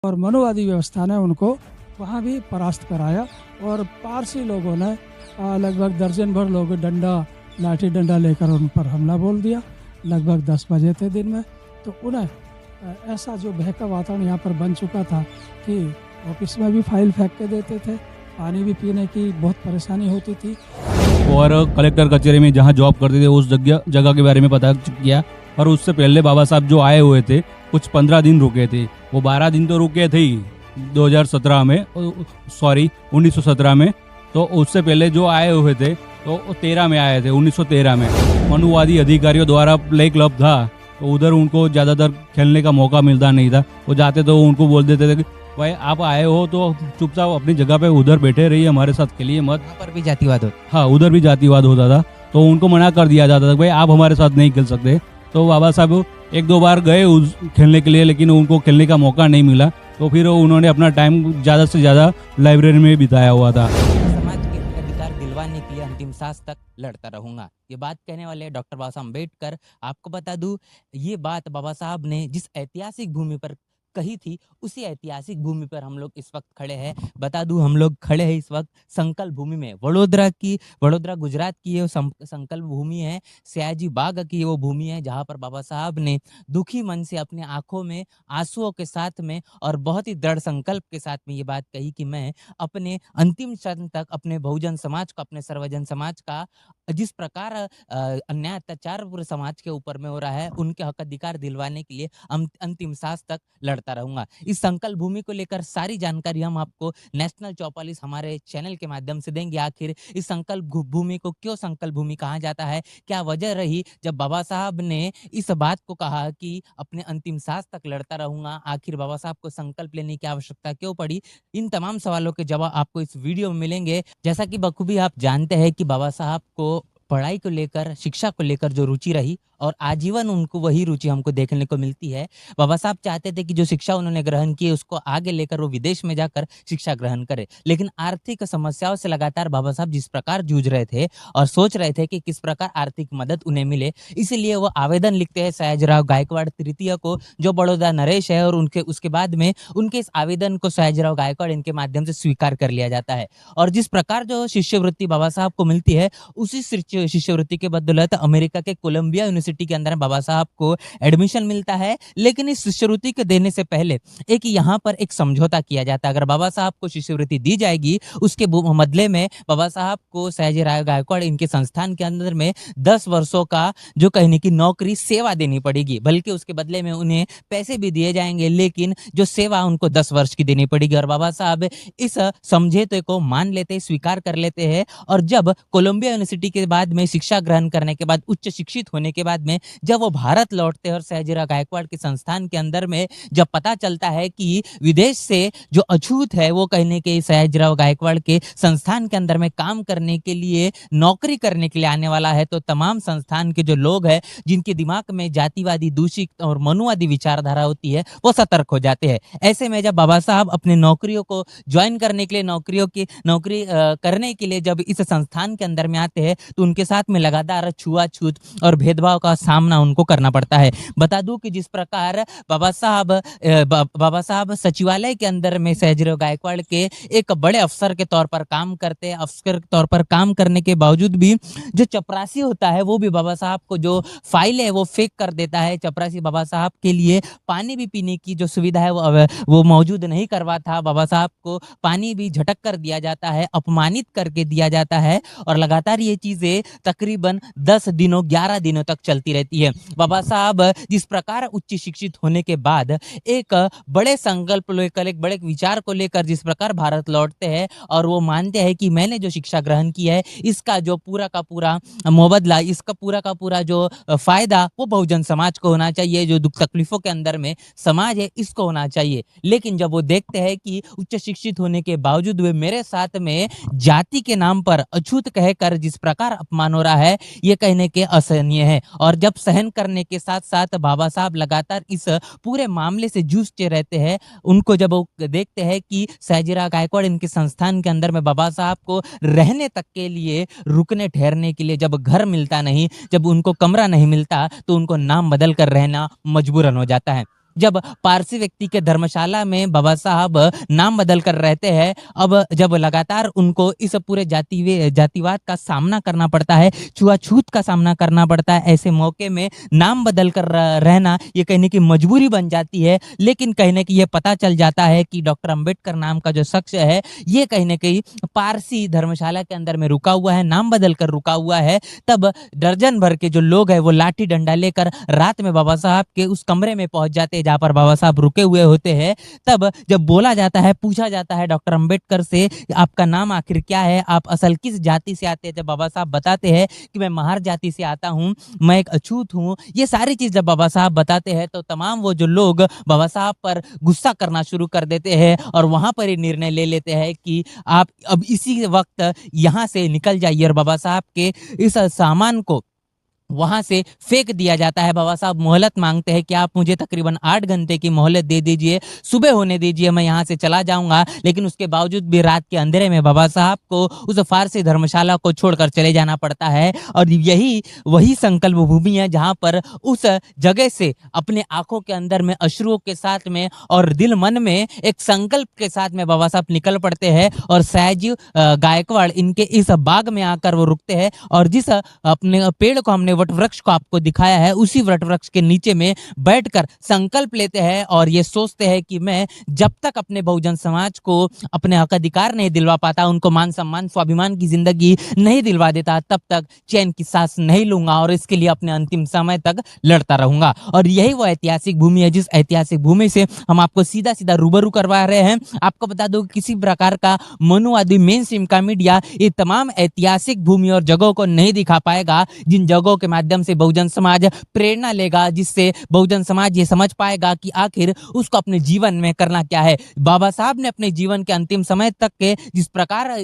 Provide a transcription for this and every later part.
और मनुवादी व्यवस्था ने उनको वहाँ भी परास्त कराया और पारसी लोगों ने लगभग दर्जन भर लोग डंडा लाठी डंडा लेकर उन पर हमला बोल दिया। लगभग 10 बजे थे दिन में, तो उन्हें ऐसा जो बहका वातावरण यहाँ पर बन चुका था कि ऑफिस में भी फाइल फेंक के देते थे, पानी भी पीने की बहुत परेशानी होती थी। और कलेक्टर कचहरी में जहाँ जॉब करते थे उस जगह के बारे में पता किया। और उससे पहले बाबा साहब जो आए हुए थे कुछ 15 दिन रुके थे, वो 12 दिन तो रुके थे ही 2017 में, सॉरी 1917 में। तो उससे पहले जो आए हुए थे तो 13 में आए थे, 1913 में। मनुवादी अधिकारियों द्वारा प्ले क्लब था, तो उधर उनको ज़्यादातर खेलने का मौका मिलता नहीं था। वो जाते तो उनको बोल देते थे कि भाई आप आए हो तो चुपचाप अपनी जगह पे उधर बैठे रहिए, हमारे साथ खेलिए मत। वहाँ पर भी जातिवाद होता। हाँ, उधर भी जातिवाद होता था, तो उनको मना कर दिया जाता था भाई आप हमारे साथ नहीं खेल सकते। तो बाबा साहब 1-2 बार गए उस खेलने के लिए, लेकिन उनको खेलने का मौका नहीं मिला। तो फिर उन्होंने अपना टाइम ज़्यादा से ज़्यादा लाइब्रेरी में बिताया हुआ था। समाज के अधिकार दिलवाने के लिए अंतिम सांस तक लड़ता रहूंगा, ये बात कहने वाले डॉक्टर बाबा साहब अम्बेडकर। आपको बता दूं, ये बात बाबा साहब ने जिस ऐतिहासिक भूमि पर कही थी, उसी ऐतिहासिक भूमि पर हम लोग इस वक्त खड़े हैं। बता दूं, हम लोग खड़े हैं इस वक्त संकल्प भूमि में। वडोदरा गुजरात की ये संकल्प भूमि है, सयाजी बाग की वो भूमि है, जहाँ पर बाबा साहब ने दुखी मन से अपने आंखों में आंसुओं के साथ में और बहुत ही दृढ़ संकल्प के साथ में ये बात कही कि मैं अपने अंतिम क्षण तक अपने बहुजन समाज का, अपने सर्वजन समाज का जिस प्रकार अन्याय अत्याचार पूरे समाज के ऊपर में हो रहा है, उनके हक अधिकार दिलवाने के लिए अंतिम सांस तक लड़ता रहूंगा। इस संकल्प भूमि को लेकर सारी जानकारी हम आपको नेशनल 44 हमारे चैनल के माध्यम से देंगे। आखिर इस संकल्प भूमि को क्यों संकल्प भूमि कहा जाता है, क्या वजह रही जब बाबा साहब ने इस बात को कहा कि अपने अंतिम सांस तक लड़ता रहूंगा, आखिर बाबा साहब को संकल्प लेने की आवश्यकता क्यों पड़ी, इन तमाम सवालों के जवाब आपको इस वीडियो में मिलेंगे। जैसा कि बखूबी आप जानते हैं कि बाबा साहब को पढ़ाई को लेकर, शिक्षा को लेकर जो रुचि रही और आजीवन उनको वही रुचि हमको देखने को मिलती है। बाबा साहब चाहते थे कि जो शिक्षा उन्होंने ग्रहण की उसको आगे लेकर वो विदेश में जाकर शिक्षा ग्रहण करे, लेकिन आर्थिक समस्याओं से लगातार बाबा साहब जिस प्रकार जूझ रहे थे और सोच रहे थे कि किस प्रकार आर्थिक मदद उन्हें मिले, इसीलिए वो आवेदन लिखते हैं सयाजीराव गायकवाड़ तृतीय को, जो बड़ौदा नरेश है, और उसके बाद में उनके इस आवेदन को सयाजीराव गायकवाड़ इनके माध्यम से स्वीकार कर लिया जाता है। और जिस प्रकार जो शिष्यवृत्ति बाबा साहब को मिलती है, उसी शिष्यवृत्ति के बदौलत अमेरिका के कोलंबिया यूनिवर्सिटी के अंदर बाबा साहब को एडमिशन मिलता है। लेकिन इस शिष्यवृत्ति के देने से पहले एक यहाँ पर एक समझौता किया जाता है। अगर बाबा साहब को शिष्यवृत्ति दी जाएगी, उसके बदले में बाबा साहब को सयाजीराव गायकवाड़ इनके संस्थान के अंदर में 10 वर्षों का जो कहने की नौकरी सेवा देनी पड़ेगी, बल्कि उसके बदले में उन्हें पैसे भी दिए जाएंगे, लेकिन जो सेवा उनको 10 वर्ष की देनी पड़ेगी। और बाबा साहब इस समझौते को मान लेते, स्वीकार कर लेते हैं। और जब कोलंबिया यूनिवर्सिटी के बाद में शिक्षा ग्रहण करने के बाद, उच्च शिक्षित होने के बाद में जब वो भारत लौटते हैं और सयाजीराव गायकवाड़ के संस्थान के अंदर में जब पता चलता है कि विदेश से जो अछूत है वो कहने के सयाजीराव गायकवाड़ के संस्थान के अंदर में काम करने के लिए, नौकरी करने के लिए आने वाला है, तो तमाम संस्थान के जो लोग हैं जिनके दिमाग में जातिवादी, दूषित और मनुवादी विचारधारा होती है, वो सतर्क हो जाते हैं। ऐसे में जब बाबा साहब अपने नौकरियों को ज्वाइन करने के लिए, नौकरी करने के लिए जब इस संस्थान के अंदर में आते हैं, तो उनके साथ में लगातार छुआछूत और भेदभाव का सामना उनको करना पड़ता है। बता दूं कि जिस प्रकार बाबा साहब सचिवालय के अंदर में सयाजीराव गायकवाड़ के एक बड़े अफसर के तौर पर काम करते हैं। अफसर के तौर पर काम करने के बावजूद भी जो चपरासी होता है वो भी बाबा साहब को जो फाइल है वो फेंक कर देता है। चपरासी बाबा साहब के लिए पानी भी पीने की जो सुविधा है वो मौजूद नहीं करवा था। बाबा साहब को पानी भी झटक कर दिया जाता है, अपमानित करके दिया जाता है। और लगातार ये चीजें तकरीबन 10 दिनों 11 दिनों तक चलती रहती है। बाबा साहब जिस प्रकार उच्च शिक्षित होने के बाद एक बड़े संकल्प लेकर, एक बड़े विचार को लेकर जिस प्रकार भारत लौटते हैं और वो मानते हैं कि मैंने जो शिक्षा ग्रहण की है, इसका जो पूरा का पूरा मुबादला, इसका पूरा का पूरा जो फायदा वो बहुजन समाज को होना चाहिए, जो दुख तकलीफों के अंदर में समाज है इसको होना चाहिए। लेकिन जब वो देखते हैं कि उच्च शिक्षित होने के बावजूद वे मेरे साथ में जाति के नाम पर अछूत कहकर जिस प्रकार अपमान हो रहा है, ये कहने के असहनीय है। और जब सहन करने के साथ साथ बाबा साहब लगातार इस पूरे मामले से जूझते रहते हैं, उनको जब वो देखते हैं कि सयाजीराव गायकवाड़ इनके संस्थान के अंदर में बाबा साहब को रहने तक के लिए, रुकने ठहरने के लिए जब घर मिलता नहीं, जब उनको कमरा नहीं मिलता, तो उनको नाम बदल कर रहना मजबूरन हो जाता है। जब पारसी व्यक्ति के धर्मशाला में बाबा साहब नाम बदल कर रहते हैं, अब जब लगातार उनको इस पूरे जातिवाद का सामना करना पड़ता है, छुआछूत का सामना करना पड़ता है, ऐसे मौके में नाम बदल कर रहना ये कहने की मजबूरी बन जाती है। लेकिन कहने की ये पता चल जाता है कि डॉक्टर अंबेडकर नाम का जो शख्स है ये कहने की पारसी धर्मशाला के अंदर में रुका हुआ है, नाम बदल कर रुका हुआ है। तब दर्जन भर के जो लोग हैं वो लाठी डंडा लेकर रात में बाबा साहब के उस कमरे में पहुंच जाते हैं जहाँ पर बाबा साहब रुके हुए होते हैं। तब जब बोला जाता है, पूछा जाता है डॉक्टर अंबेडकर से आपका नाम आखिर क्या है, आप असल किस जाति से आते हैं, जब बाबा साहब बताते हैं कि मैं महार जाति से आता हूँ, मैं एक अछूत हूँ, ये सारी चीज जब बाबा साहब बताते हैं तो तमाम वो जो लोग बाबा साहब पर गुस्सा करना शुरू कर देते हैं और वहां पर ही निर्णय ले लेते हैं कि आप अब इसी वक्त यहाँ से निकल जाइए। और बाबा साहब के इस सामान को वहां से फेंक दिया जाता है। बाबा साहब मोहलत मांगते हैं कि आप मुझे तकरीबन 8 घंटे की मोहलत दे दीजिए, सुबह होने दीजिए, मैं यहाँ से चला जाऊंगा। लेकिन उसके बावजूद भी रात के अंधेरे में बाबा साहब को उस फारसी धर्मशाला को छोड़कर चले जाना पड़ता है। और यही वही संकल्प भूमि है जहाँ पर उस जगह से अपने आंखों के अंदर में अश्रुओं के साथ में और दिल मन में एक संकल्प के साथ में बाबा साहब निकल पड़ते हैं। और सयाजी गायकवाड़ इनके इस बाग में आकर वो रुकते हैं और जिस अपने पेड़ को हमने वट वृक्ष को आपको दिखाया है उसी वट वृक्ष के नीचे में बैठकर संकल्प लेते हैं और ये सोचते हैं कि मैं जब तक अपने बहुजन समाज को अपने हक अधिकार नहीं दिलवा पाता, उनको मान सम्मान स्वाभिमान की जिंदगी नहीं दिलवा देता, तब तक चैन की सांस नहीं लूंगा और इसके लिए अपने अंतिम समय तक लड़ता रहूंगा। और यही वो ऐतिहासिक भूमि है जिस ऐतिहासिक भूमि से हम आपको सीधा सीधा रूबरू करवा रहे हैं। आपको बता दो किसी प्रकार का मनुवादी मेन स्ट्रीम का मीडिया ये तमाम ऐतिहासिक भूमि और जगहों को नहीं दिखा पाएगा जिन जगहों के माध्यम से बहुजन समाज प्रेरणा लेगा, जिससे बहुजन समाज ये समझ पाएगा कि आखिर उसको अपने जीवन में करना क्या है। बाबा साहब ने अपने जीवन के अंतिम समय तक के जिस प्रकार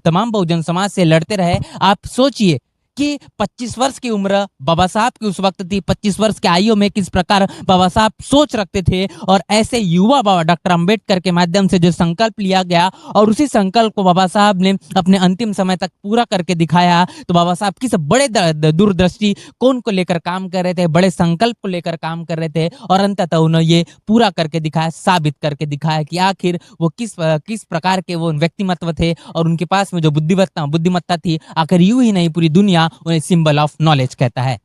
तमाम बहुजन समाज से लड़ते रहे, आप सोचिए कि 25 वर्ष की उम्र बाबा साहब की उस वक्त थी, 25 वर्ष के आयु में किस प्रकार बाबा साहब सोच रखते थे। और ऐसे युवा बाबा डॉक्टर अंबेडकर के माध्यम से जो संकल्प लिया गया और उसी संकल्प को बाबा साहब ने अपने अंतिम समय तक पूरा करके दिखाया। तो बाबा साहब किस बड़े दूरदृष्टि कौन को लेकर काम कर रहे थे, बड़े संकल्प को लेकर काम कर रहे थे और अंततः उन्होंने ये पूरा करके दिखाया, साबित करके दिखाया कि आखिर वो किस प्रकार के वो व्यक्तिमत्व थे और उनके पास में जो बुद्धिमत्ता थी, आखिर यूं ही नहीं पूरी दुनिया उन्हें सिंबल ऑफ नॉलेज कहता है।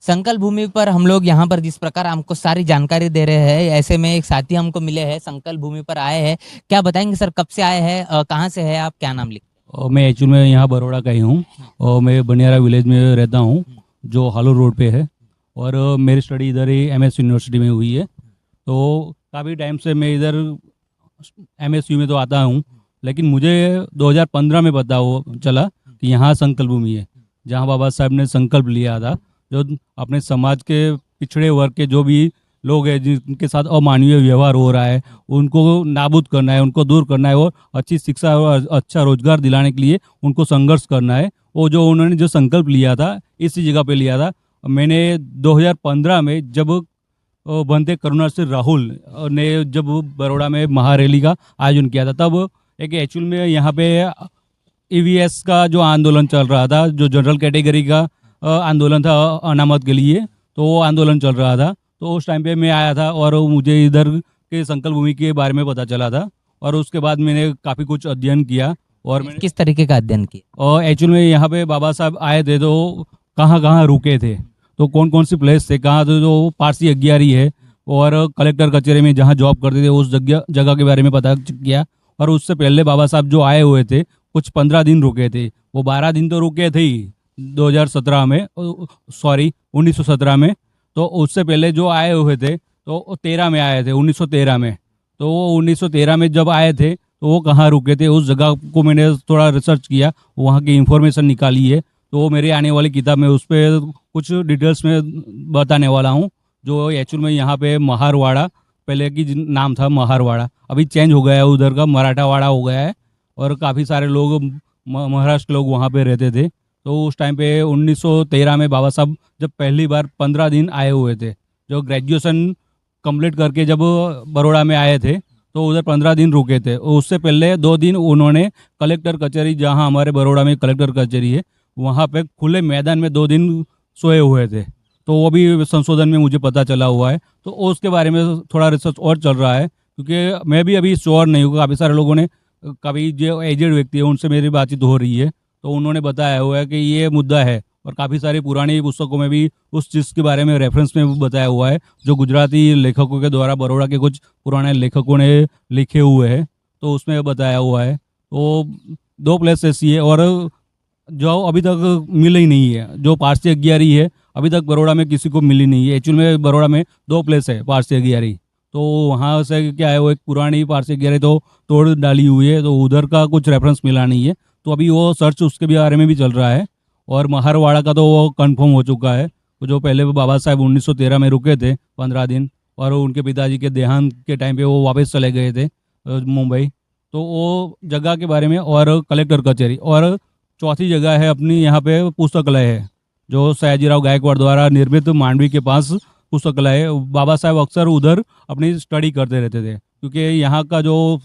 संकल्प भूमि पर हम लोग यहाँ पर जिस प्रकार हमको सारी जानकारी दे रहे हैं, ऐसे में एक साथी हमको मिले हैं, संकल्प भूमि पर आए हैं। क्या बताएंगे सर, कब से आए हैं, कहाँ से है आप, क्या नाम लिख? मैं एक्चुअल में यहाँ बड़ौदा का ही हूँ और मैं बनियारा विलेज में रहता हूँ जो हालोर रोड पे है। और मेरी स्टडी इधर ही MS यूनिवर्सिटी में हुई है। तो काफ़ी टाइम से मैं इधर MSU में तो आता हूँ, लेकिन मुझे 2015 में पता चला कि यहाँ संकल्प भूमि है जहाँ बाबा साहब ने संकल्प लिया था, जो अपने समाज के पिछड़े वर्ग के जो भी लोग हैं जिनके साथ अमानवीय व्यवहार हो रहा है उनको नाबूद करना है, उनको दूर करना है और अच्छी शिक्षा और अच्छा रोजगार दिलाने के लिए उनको संघर्ष करना है। वो जो उन्होंने जो संकल्प लिया था इसी जगह पे लिया था। मैंने 2015 में जब बनते करुणासिंह राहुल ने जब बड़ौदा में महारैली का आयोजन किया था, तब एक एक्चुअल में यहाँ पे EVS का जो आंदोलन चल रहा था, जो जनरल कैटेगरी का आंदोलन था अनामत के लिए, तो वो आंदोलन चल रहा था। तो उस टाइम पे मैं आया था और मुझे इधर के संकल्प भूमि के बारे में पता चला था और उसके बाद मैंने काफ़ी कुछ अध्ययन किया। और मैंने किस तरीके का अध्ययन किया? और एक्चुअल में यहाँ पे बाबा साहब आए थे तो कहाँ कहाँ रुके थे, तो कौन कौन सी प्लेस थे, कहाँ तो जो पारसी अग्यारी है और कलेक्टर कचहरी में जहाँ जॉब करते थे उस जगह के बारे में पता किया। और उससे पहले बाबा साहब जो आए हुए थे कुछ 15 दिन रुके थे, वो 12 दिन तो रुके थे ही 1917 में। तो उससे पहले जो आए हुए थे तो 13 में आए थे, 1913 में। तो वो 1913 में जब आए थे तो वो कहाँ रुके थे, उस जगह को मैंने थोड़ा रिसर्च किया, वहाँ की इंफॉर्मेशन निकाली है। तो वो मेरे आने वाली किताब में उस पर कुछ डिटेल्स में बताने वाला हूँ। जो एक्चुअल में यहाँ पे महारवाड़ा, पहले की नाम था महारवाड़ा, अभी चेंज हो गया है, उधर का मराठावाड़ा हो गया है। और काफ़ी सारे लोग महाराष्ट्र के लोग वहाँ पे रहते थे। तो उस टाइम पे 1913 में बाबा साहब जब पहली बार 15 दिन आए हुए थे, जो ग्रेजुएशन कंप्लीट करके जब बड़ौदा में आए थे तो उधर 15 दिन रुके थे। उससे पहले 2 दिन उन्होंने कलेक्टर कचहरी, जहाँ हमारे बड़ौदा में कलेक्टर कचहरी है, वहाँ पे खुले मैदान में 2 दिन सोए हुए थे। तो वो भी संशोधन में मुझे पता चला हुआ है। तो उसके बारे में थोड़ा रिसर्च और चल रहा है, क्योंकि मैं भी अभी श्योर नहीं हूँ। काफ़ी सारे लोगों ने, काफ़ी जो एजेड व्यक्ति है उनसे मेरी बातचीत हो रही है, तो उन्होंने बताया हुआ है कि ये मुद्दा है। और काफ़ी सारी पुरानी पुस्तकों में भी उस चीज़ के बारे में रेफरेंस में भी बताया हुआ है, जो गुजराती लेखकों के द्वारा बड़ौदा के कुछ पुराने लेखकों ने लिखे हुए हैं, तो उसमें बताया हुआ है। तो 2 प्लेस ऐसी है, और जो अभी तक मिल ही नहीं है, जो पारसी अग्यारी है अभी तक बड़ौदा में किसी को मिली नहीं है। एक्चुअल में बड़ौदा में 2 प्लेस है पारसी अग्यारी, तो वहाँ से क्या है, वो एक पुरानी पारसी अग्यारी तो तोड़ डाली हुई है, तो उधर का कुछ रेफरेंस मिला नहीं है। तो अभी वो सर्च उसके भी बारे में भी चल रहा है। और महारवाड़ा का तो वो कंफर्म हो चुका है। वो जो पहले बाबा साहेब 1913 में रुके थे 15 दिन, और उनके पिताजी के देहांत के टाइम पे वो वापस चले गए थे मुंबई। तो वो जगह के बारे में, और कलेक्टर कचहरी, और चौथी जगह है अपनी यहाँ पे पुस्तकालय है, जो सयाजीराव गायकवाड़ द्वारा निर्मित मांडवी के पास पुस्तकालय है। बाबा साहेब अक्सर उधर अपनी स्टडी करते रहते थे, क्योंकि यहाँ का जो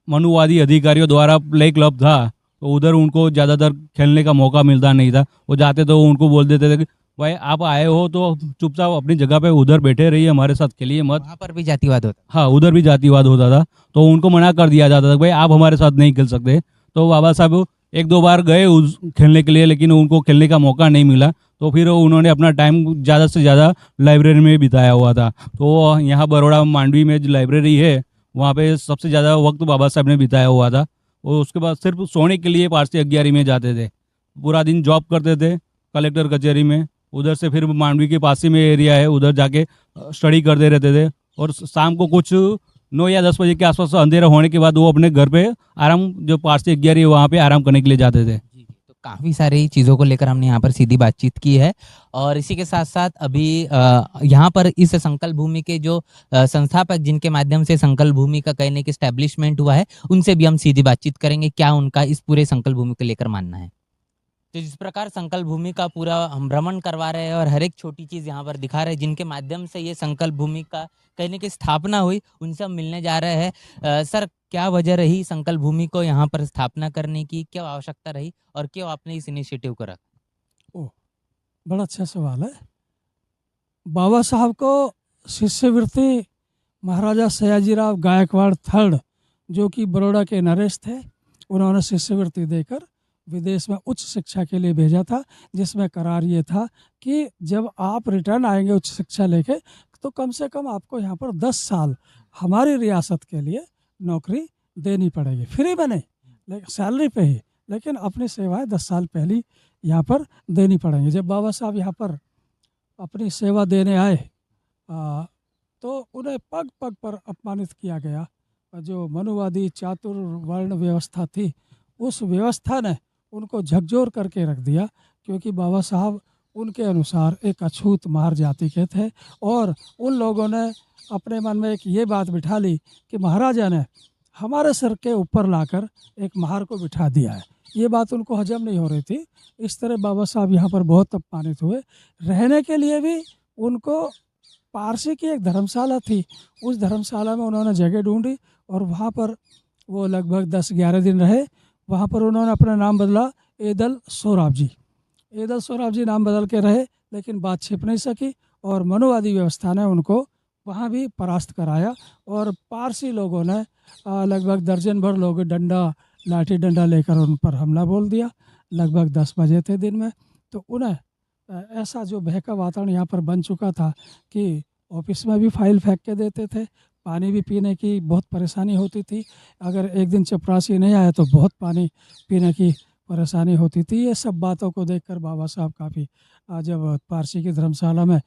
मनुवादी अधिकारियों द्वारा प्ले क्लब था, तो उधर उनको ज़्यादातर खेलने का मौका मिलता नहीं था। वो जाते तो उनको बोल देते थे कि भाई आप आए हो तो चुपचाप अपनी जगह पे उधर बैठे रहिए, हमारे साथ खेलिए मत। वहाँ पर भी जातिवाद होता। हाँ, उधर भी जातिवाद होता था, तो उनको मना कर दिया जाता था, भाई आप हमारे साथ नहीं खेल सकते। तो बाबा साहब 1-2 बार गए उस खेलने के लिए, लेकिन उनको खेलने का मौका नहीं मिला। तो फिर उन्होंने अपना टाइम ज़्यादा से ज़्यादा लाइब्रेरी में बिताया हुआ था। तो यहाँ बड़ौदा मांडवी में जो लाइब्रेरी है, वहाँ पे सबसे ज़्यादा वक्त बाबा साहब ने बिताया हुआ था। और उसके बाद सिर्फ सोने के लिए पारसी अग्यारी में जाते थे। पूरा दिन जॉब करते थे कलेक्टर कचहरी में, उधर से फिर मांडवी के पास ही में एरिया है, उधर जाके स्टडी करते रहते थे। और शाम को कुछ 9 या 10 बजे के आसपास अंधेरा होने के बाद वो अपने घर पे आराम, जो पारसी अग्यारी है वहाँ पे आराम करने के लिए जाते थे। तो काफ़ी सारी चीज़ों को लेकर हमने यहाँ पर सीधी बातचीत की है। और इसी के साथ साथ अभी यहाँ पर इस संकल्प भूमि के जो संस्थापक, जिनके माध्यम से संकल्प भूमि का कहने की स्टैब्लिशमेंट हुआ है, उनसे भी हम सीधी बातचीत करेंगे, क्या उनका इस पूरे संकल्प भूमि को लेकर मानना है। तो जिस प्रकार संकल्प भूमि का पूरा हम भ्रमण करवा रहे हैं और हर एक छोटी चीज़ यहाँ पर दिखा रहे हैं, जिनके माध्यम से ये संकल्प भूमि का कहने की स्थापना हुई, उनसे हम मिलने जा रहे हैं। सर, क्या वजह रही संकल्प भूमि को यहाँ पर स्थापना करने की, क्या आवश्यकता रही और क्यों आपने इस इनिशिएटिव को रखा? ओह, बड़ा अच्छा सवाल है। बाबा साहब को शिष्यवृत्ति महाराजा सयाजीराव गायकवाड़ थर्ड, जो कि बड़ौदा के नरेश थे, उन्होंने शिष्यवृत्ति देकर विदेश में उच्च शिक्षा के लिए भेजा था, जिसमें करार ये था कि जब आप रिटर्न आएंगे उच्च शिक्षा लेके, तो कम से कम आपको यहाँ पर 10 साल हमारी रियासत के लिए नौकरी देनी पड़ेगी, फ्री में नहीं, लेकिन सैलरी पे ही, लेकिन अपनी सेवाएं 10 साल पहले यहाँ पर देनी पड़ेंगी। जब बाबा साहब यहाँ पर अपनी सेवा देने आए तो उन्हें पग पग पर अपमानित किया गया। जो मनुवादी चातुर्वर्ण व्यवस्था थी, उस व्यवस्था ने उनको झकझोर करके रख दिया, क्योंकि बाबा साहब उनके अनुसार एक अछूत महार जाति के थे। और उन लोगों ने अपने मन में एक ये बात बिठा ली कि महाराजा ने हमारे सर के ऊपर लाकर एक महार को बिठा दिया है। ये बात उनको हजम नहीं हो रही थी। इस तरह बाबा साहब यहाँ पर बहुत अपमानित हुए। रहने के लिए भी उनको पारसी की एक धर्मशाला थी, उस धर्मशाला में उन्होंने जगह ढूंढी और वहाँ पर वो लगभग 10-11 दिन रहे। वहाँ पर उन्होंने अपना नाम बदला एदल सोराब जी। एदल सोराब जी नाम बदल के रहे, लेकिन बात छिप नहीं सकी और मनुवादी व्यवस्था ने उनको वहाँ भी परास्त कराया। और पारसी लोगों ने लगभग दर्जन भर लोग डंडा, लाठी डंडा लेकर उन पर हमला बोल दिया। लगभग 10 बजे थे दिन में। तो उन्हें ऐसा जो बहका वातावरण यहाँ पर बन चुका था कि ऑफिस में भी फाइल फेंक के देते थे, पानी भी पीने की बहुत परेशानी होती थी। अगर एक दिन चपरासी नहीं आया तो बहुत पानी पीने की परेशानी होती थी। ये सब बातों को देखकर बाबा साहब काफ़ी, जब पारसी की धर्मशाला में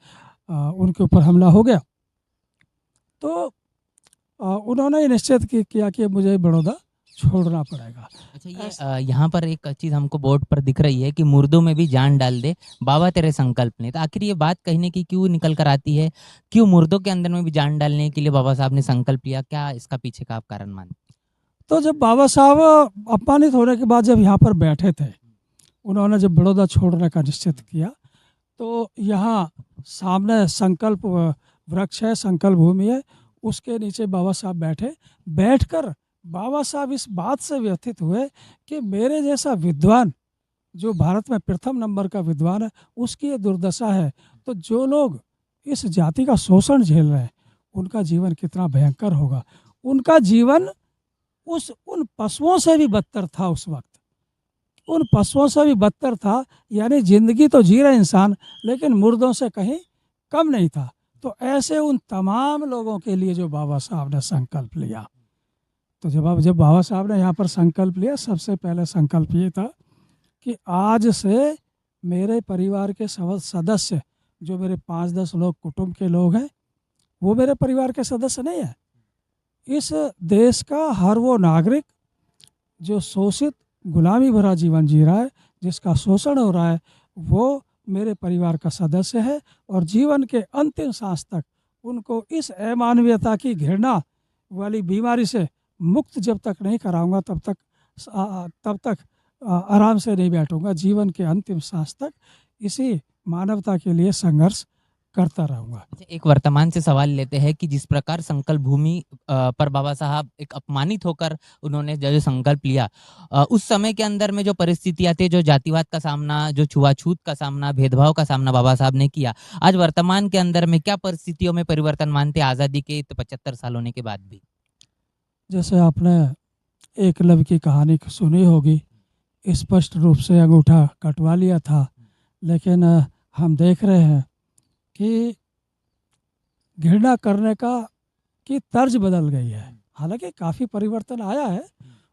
उनके ऊपर हमला हो गया, तो उन्होंने ये निश्चित किया कि मुझे बड़ौदा छोड़ना पड़ेगा। अच्छा, ये यहाँ पर एक चीज़ हमको बोर्ड पर दिख रही है कि मुर्दों में भी जान डाल दे बाबा तेरे संकल्प ने। तो आखिर ये बात कहने की क्यों निकल कर आती है, क्यों मुर्दों के अंदर में भी जान डालने के लिए बाबा साहब ने संकल्प लिया, क्या इसका पीछे का आप कारण मानते? तो जब बाबा साहब अपमानित होने के बाद जब यहाँ पर बैठे थे, उन्होंने जब बड़ौदा छोड़ने का निश्चित किया, तो यहाँ सामने संकल्प वृक्ष है, संकल्प भूमि है, उसके नीचे बाबा साहब बैठे। बैठकर बाबा साहब इस बात से व्यथित हुए कि मेरे जैसा विद्वान जो भारत में प्रथम नंबर का विद्वान है, उसकी ये दुर्दशा है। तो जो लोग इस जाति का शोषण झेल रहे हैं, उनका जीवन कितना भयंकर होगा। उनका जीवन उन पशुओं से भी बदतर था उस वक्त, उन पशुओं से भी बदतर था। यानी जिंदगी तो जी रहे इंसान, लेकिन मुर्दों से कहीं कम नहीं था। तो ऐसे उन तमाम लोगों के लिए जो बाबा साहब ने संकल्प लिया, तो जब बाबा साहब ने यहाँ पर संकल्प लिया, सबसे पहले संकल्प ये था कि आज से मेरे परिवार के सदस्य, जो मेरे 5-10 लोग कुटुंब के लोग हैं, वो मेरे परिवार के सदस्य नहीं है। इस देश का हर वो नागरिक जो शोषित गुलामी भरा जीवन जी रहा है, जिसका शोषण हो रहा है, वो मेरे परिवार का सदस्य है। और जीवन के अंतिम सांस तक उनको इस अमानवीयता की घृणा वाली बीमारी से मुक्त जब तक नहीं कराऊंगा, तब तक आराम से नहीं बैठूंगा। जीवन के अंतिम सांस तक इसी मानवता के लिए संघर्ष करता रहूंगा। एक वर्तमान से सवाल लेते हैं कि जिस प्रकार संकल्प भूमि पर बाबा साहब एक अपमानित होकर उन्होंने जो संकल्प लिया, उस समय के अंदर में जो परिस्थितियां थी, जो जातिवाद का सामना, जो छुआछूत का सामना, भेदभाव का सामना बाबा साहब ने किया, आज वर्तमान के अंदर में क्या परिस्थितियों में परिवर्तन मानते आज़ादी के 75 साल होने के बाद भी? जैसे आपने एकलव्य की कहानी सुनी होगी, स्पष्ट रूप से अंगूठा कटवा लिया था, लेकिन हम देख रहे हैं कि घृणा करने की तर्ज बदल गई है। हालांकि काफ़ी परिवर्तन आया है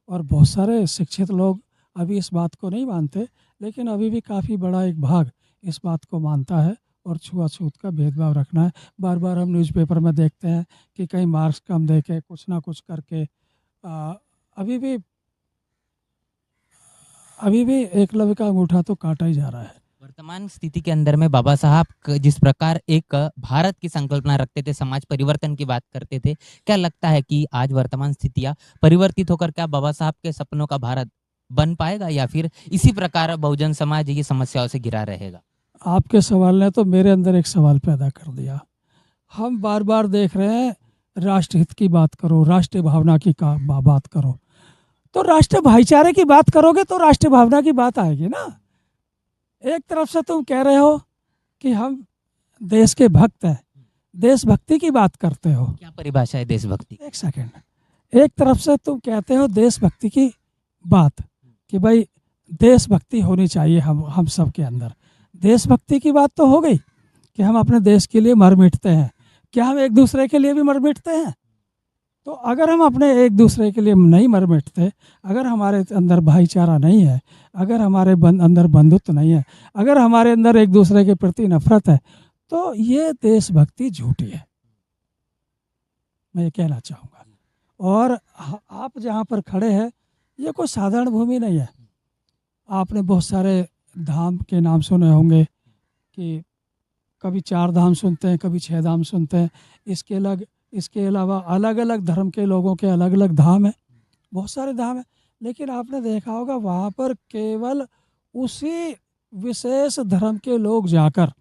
और बहुत सारे शिक्षित लोग अभी इस बात को नहीं मानते, लेकिन अभी भी काफ़ी बड़ा एक भाग इस बात को मानता है और छुआछूत का भेदभाव रखना है। बार बार हम न्यूज़पेपर में देखते हैं कि कहीं मार्क्स कम दे के कुछ ना कुछ करके अभी भी एकलव्य का अंगूठा तो काटा ही जा रहा है। वर्तमान स्थिति के अंदर में बाबा साहब जिस प्रकार एक भारत की संकल्पना रखते थे, समाज परिवर्तन की बात करते थे, क्या लगता है कि आज वर्तमान स्थितियां परिवर्तित होकर क्या बाबा साहब के सपनों का भारत बन पाएगा, या फिर इसी प्रकार बहुजन समाज ये समस्याओं से घिरा रहेगा? आपके सवाल ने तो मेरे अंदर एक सवाल पैदा कर दिया। हम बार बार देख रहे हैं राष्ट्रहित की बात करो, राष्ट्रीय भावना की बात करो, तो राष्ट्रीय भाईचारे की बात करोगे तो राष्ट्रीय भावना की बात आएगी ना। एक तरफ से तुम कह रहे हो कि हम देश के भक्त हैं, देशभक्ति की बात करते हो। क्या परिभाषा है देशभक्ति? एक सेकंड, एक तरफ से तुम कहते हो देशभक्ति की बात कि भाई देशभक्ति होनी चाहिए हम सब के अंदर। देशभक्ति की बात तो हो गई कि हम अपने देश के लिए मर मिटते हैं। क्या हम एक दूसरे के लिए भी मर मिटते हैं? तो अगर हम अपने एक दूसरे के लिए नहीं मर मिटते, अगर हमारे अंदर भाईचारा नहीं है, अगर हमारे अंदर बंधुत्व नहीं है, अगर हमारे अंदर एक दूसरे के प्रति नफरत है, तो ये देशभक्ति झूठी है, मैं ये कहना चाहूँगा। और आप जहाँ पर खड़े हैं, ये कोई साधारण भूमि नहीं है। आपने बहुत सारे धाम के नाम सुने होंगे कि कभी 4 धाम सुनते हैं, कभी 6 धाम सुनते हैं। इसके अलावा अलग अलग धर्म के लोगों के अलग अलग धाम हैं, बहुत सारे धाम हैं। लेकिन आपने देखा होगा वहाँ पर केवल उसी विशेष धर्म के लोग जाकर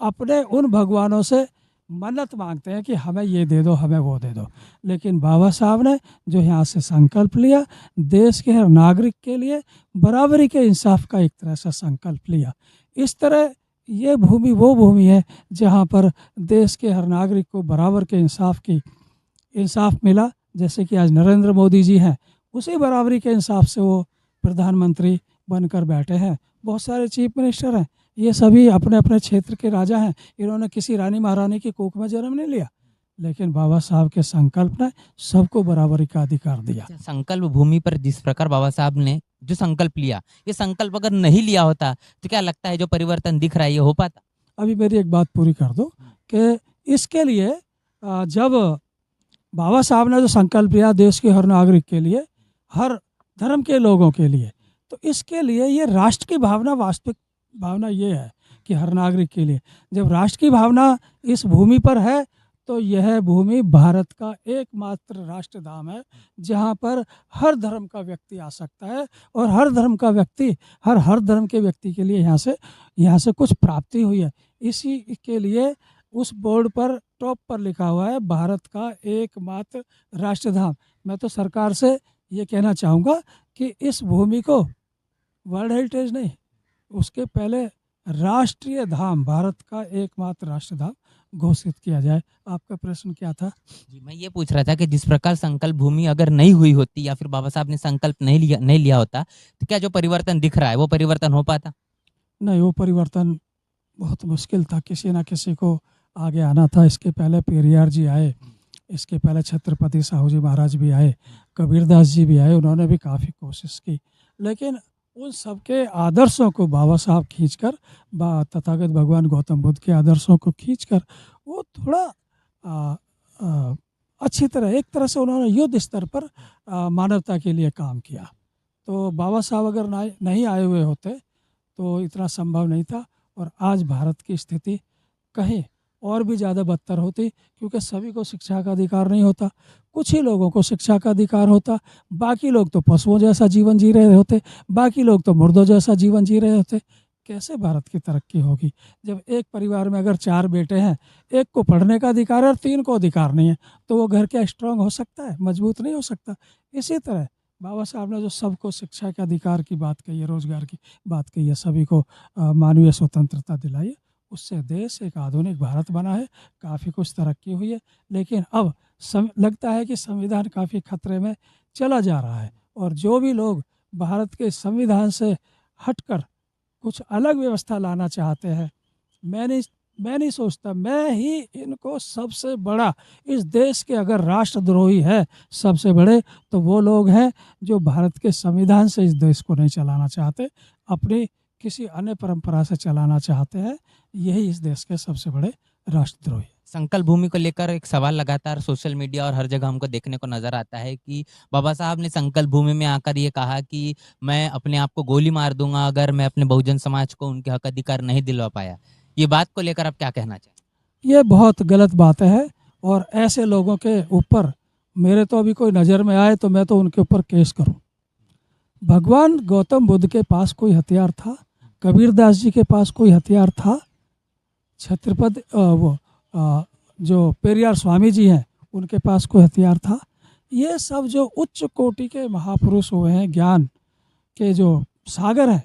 अपने उन भगवानों से मन्नत मांगते हैं कि हमें ये दे दो, हमें वो दे दो। लेकिन बाबा साहब ने जो यहाँ से संकल्प लिया, देश के हर नागरिक के लिए बराबरी के इंसाफ का एक तरह से संकल्प लिया। इस तरह ये भूमि वो भूमि है जहाँ पर देश के हर नागरिक को बराबर के इंसाफ मिला। जैसे कि आज नरेंद्र मोदी जी हैं, उसी बराबरी के इंसाफ से वो प्रधानमंत्री बनकर बैठे हैं। बहुत सारे चीफ मिनिस्टर हैं, ये सभी अपने अपने क्षेत्र के राजा हैं। इन्होंने किसी रानी महारानी की कोख में जन्म नहीं लिया, लेकिन बाबा साहब के संकल्प ने सबको बराबरी का अधिकार दिया। संकल्प भूमि पर जिस प्रकार बाबा साहब ने जो संकल्प लिया, ये संकल्प अगर नहीं लिया होता तो क्या लगता है जो परिवर्तन दिख रहा है ये हो पाता? अभी मेरी एक बात पूरी कर दो कि इसके लिए जब बाबा साहब ने जो संकल्प लिया देश के हर नागरिक के लिए, हर धर्म के लोगों के लिए, तो इसके लिए ये राष्ट्र की भावना, वास्तविक भावना ये है कि हर नागरिक के लिए जब राष्ट्र की भावना इस भूमि पर है, तो यह भूमि भारत का एकमात्र राष्ट्रधाम है जहाँ पर हर धर्म का व्यक्ति आ सकता है और हर धर्म का व्यक्ति हर धर्म के व्यक्ति के लिए यहाँ से कुछ प्राप्ति हुई है। इसी के लिए उस बोर्ड पर टॉप पर लिखा हुआ है भारत का एकमात्र राष्ट्रधाम। मैं तो सरकार से ये कहना चाहूँगा कि इस भूमि को वर्ल्ड हेरिटेज नहीं, उसके पहले राष्ट्रीय धाम, भारत का एकमात्र राष्ट्रीय धाम घोषित किया जाए। आपका प्रश्न क्या था? जी, मैं ये पूछ रहा था कि जिस प्रकार संकल्प भूमि अगर नहीं हुई होती या फिर बाबा साहब ने संकल्प नहीं लिया होता, तो क्या जो परिवर्तन दिख रहा है वो परिवर्तन हो पाता? नहीं, वो परिवर्तन बहुत मुश्किल था, किसी ना किसी को आगे आना था। इसके पहले पेरियार जी आए, इसके पहले छत्रपति साहू जी महाराज भी आए, कबीरदास जी भी आए, उन्होंने भी काफ़ी कोशिश की, लेकिन उन सबके आदर्शों को बाबा साहब खींचकर, तथागत भगवान गौतम बुद्ध के आदर्शों को खींचकर वो थोड़ा आ, आ, अच्छी तरह, एक तरह से उन्होंने युद्ध स्तर पर मानवता के लिए काम किया। तो बाबा साहब अगर नहीं आए हुए होते तो इतना संभव नहीं था, और आज भारत की स्थिति कहीं और भी ज़्यादा बदतर होती, क्योंकि सभी को शिक्षा का अधिकार नहीं होता, कुछ ही लोगों को शिक्षा का अधिकार होता, बाकी लोग तो पशुओं जैसा जीवन जी रहे होते, बाकी लोग तो मुर्दों जैसा जीवन जी रहे होते। कैसे भारत की तरक्की होगी? जब एक परिवार में अगर 4 बेटे हैं, एक को पढ़ने का अधिकार है और 3 को अधिकार नहीं है, तो वो घर क्या स्ट्रांग हो सकता है? मजबूत नहीं हो सकता। इसी तरह बाबा साहब ने जो सबको शिक्षा के अधिकार की बात कही है, रोजगार की बात कही है, सभी को मानवीय स्वतंत्रता दिलाई है, उससे देश एक आधुनिक भारत बना है, काफ़ी कुछ तरक्की हुई है। लेकिन अब लगता है कि संविधान काफ़ी खतरे में चला जा रहा है, और जो भी लोग भारत के संविधान से हटकर कुछ अलग व्यवस्था लाना चाहते हैं, मैं नहीं सोचता, मैं ही इनको सबसे बड़ा, इस देश के अगर राष्ट्रद्रोही है सबसे बड़े, तो वो लोग हैं जो भारत के संविधान से इस देश को नहीं चलाना चाहते, अपनी किसी अन्य परंपरा से चलाना चाहते हैं। यही इस देश के सबसे बड़े राष्ट्रद्रोही। संकल्प भूमि को लेकर एक सवाल लगातार सोशल मीडिया और हर जगह हमको देखने को नजर आता है कि बाबा साहब ने संकल्प भूमि में आकर ये कहा कि मैं अपने आप को गोली मार दूंगा अगर मैं अपने बहुजन समाज को उनके हक अधिकार नहीं दिलवा पाया। ये बात को लेकर आप क्या कहना चाहें? ये बहुत गलत बात है, और ऐसे लोगों के ऊपर मेरे तो अभी कोई नज़र में आए तो मैं तो उनके ऊपर केस करूं। भगवान गौतम बुद्ध के पास कोई हथियार था? कबीरदास जी के पास कोई हथियार था? छत्रपति जो पेरियार स्वामी जी हैं उनके पास कोई हथियार था? ये सब जो उच्च कोटि के महापुरुष हुए हैं, ज्ञान के जो सागर हैं,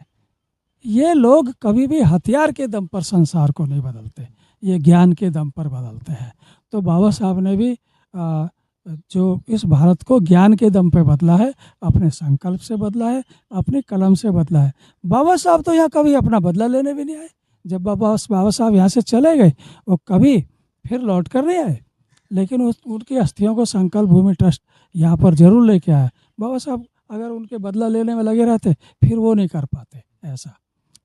ये लोग कभी भी हथियार के दम पर संसार को नहीं बदलते, ये ज्ञान के दम पर बदलते हैं। तो बाबा साहब ने भी जो इस भारत को ज्ञान के दम पे बदला है, अपने संकल्प से बदला है, अपनी कलम से बदला है। बाबा साहब तो यहाँ कभी अपना बदला लेने भी नहीं आए। जब बाबा साहब यहाँ से चले गए, वो कभी फिर लौट कर नहीं आए, लेकिन उनकी अस्थियों को संकल्प भूमि ट्रस्ट यहाँ पर जरूर लेके आया। बाबा साहब अगर उनके बदला लेने में लगे रहते, फिर वो नहीं कर पाते ऐसा।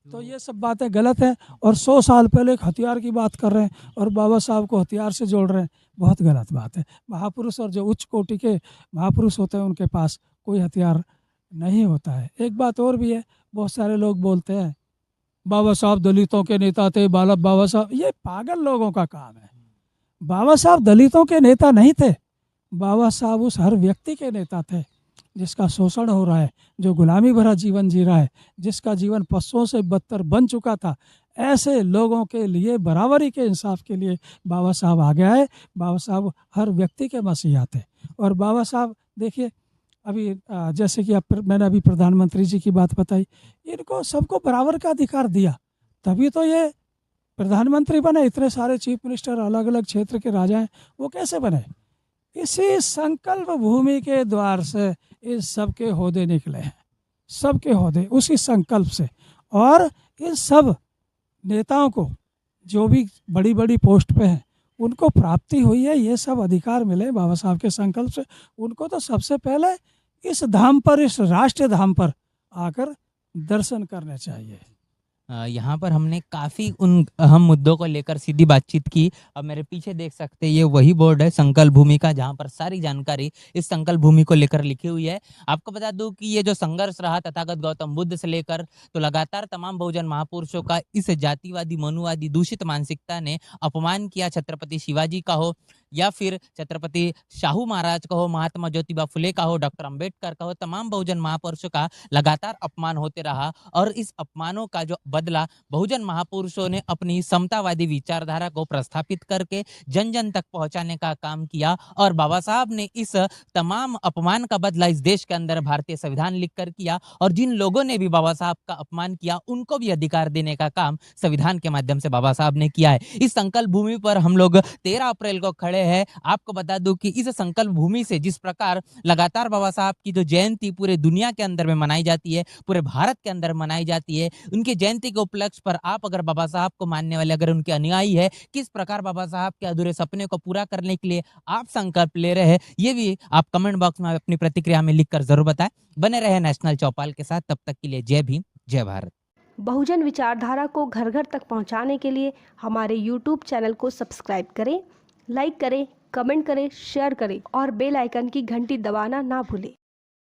तो ये सब बातें गलत हैं, और 100 साल पहले एक हथियार की बात कर रहे हैं और बाबा साहब को हथियार से जोड़ रहे हैं, बहुत गलत बात है। महापुरुष और जो उच्च कोटि के महापुरुष होते हैं उनके पास कोई हथियार नहीं होता है। एक बात और भी है, बहुत सारे लोग बोलते हैं बाबा साहब दलितों के नेता थे, बाबा साहब, ये पागल लोगों का काम है। बाबा साहब दलितों के नेता नहीं थे, बाबा साहब उस हर व्यक्ति के नेता थे जिसका शोषण हो रहा है, जो गुलामी भरा जीवन जी रहा है, जिसका जीवन पशुओं से बदतर बन चुका था। ऐसे लोगों के लिए, बराबरी के इंसाफ के लिए बाबा साहब आगे आए। बाबा साहब हर व्यक्ति के मसीहा थे। और बाबा साहब देखिए, अभी जैसे कि मैंने अभी प्रधानमंत्री जी की बात बताई, इनको सबको बराबर का अधिकार दिया, तभी तो ये प्रधानमंत्री बने। इतने सारे चीफ मिनिस्टर अलग अलग क्षेत्र के राजा हैं, वो कैसे बने? इसी संकल्प भूमि के द्वार से इस सबके होदे निकले हैं, सबके होदे उसी संकल्प से। और इन सब नेताओं को जो भी बड़ी बड़ी पोस्ट पे हैं उनको प्राप्ति हुई है, ये सब अधिकार मिले बाबा साहब के संकल्प से। उनको तो सबसे पहले इस धाम पर, इस राष्ट्रीय धाम पर आकर दर्शन करने चाहिए। यहाँ पर हमने काफ़ी उन अहम मुद्दों को लेकर सीधी बातचीत की। अब मेरे पीछे देख सकते हैं, ये वही बोर्ड है संकल्प भूमि का, जहाँ पर सारी जानकारी इस संकल्प भूमि को लेकर लिखी हुई है। आपको बता दूं कि ये जो संघर्ष रहा तथागत गौतम बुद्ध से लेकर, तो लगातार तमाम बहुजन महापुरुषों का इस जातिवादी, मनुवादी, दूषित मानसिकता ने अपमान किया। छत्रपति शिवाजी का हो या फिर छत्रपति शाहू महाराज का हो, महात्मा ज्योतिबा फुले का हो, डॉक्टर अंबेडकर का हो, तमाम बहुजन महापुरुषों का लगातार अपमान होते रहा। और इस अपमानों का जो बदला बहुजन महापुरुषों ने अपनी समतावादी विचारधारा को प्रस्थापित करके जन जन तक पहुंचाने का काम किया और बाबा साहब ने इस तमाम अपमान का बदला इस देश के अंदर भारतीय संविधान लिखकर किया और जिन लोगों ने भी बाबा साहब का अपमान किया उनको भी अधिकार देने का काम संविधान के माध्यम से बाबा साहब ने किया है। इस संकल्प भूमि पर हम लोग 13 अप्रैल को खड़े हैं। आपको बता दूं कि इस संकल्प भूमि से जिस प्रकार लगातार बाबा साहब की जो जयंती पूरे दुनिया के अंदर में मनाई जाती है, पूरे भारत के अंदर मनाई जाती है, उनकी जयंती के उपलक्ष्य पर आप अगर बाबा साहब को मानने वाले, अगर उनके अनुयायी है, किस प्रकार बाबा साहब के अधूरे सपने को पूरा करने के लिए आप संकल्प ले रहे हैं, ये भी आप कमेंट बॉक्स में अपनी प्रतिक्रिया में लिखकर जरूर बताएं। बने रहे नेशनल चौपाल के साथ, तब तक के लिए जय भीम, जय भारत। बहुजन विचारधारा को घर घर तक पहुंचाने के लिए हमारे YouTube चैनल को सब्सक्राइब करें, लाइक करें, कमेंट करें, शेयर करें और बेल आइकन की घंटी दबाना ना भूलें।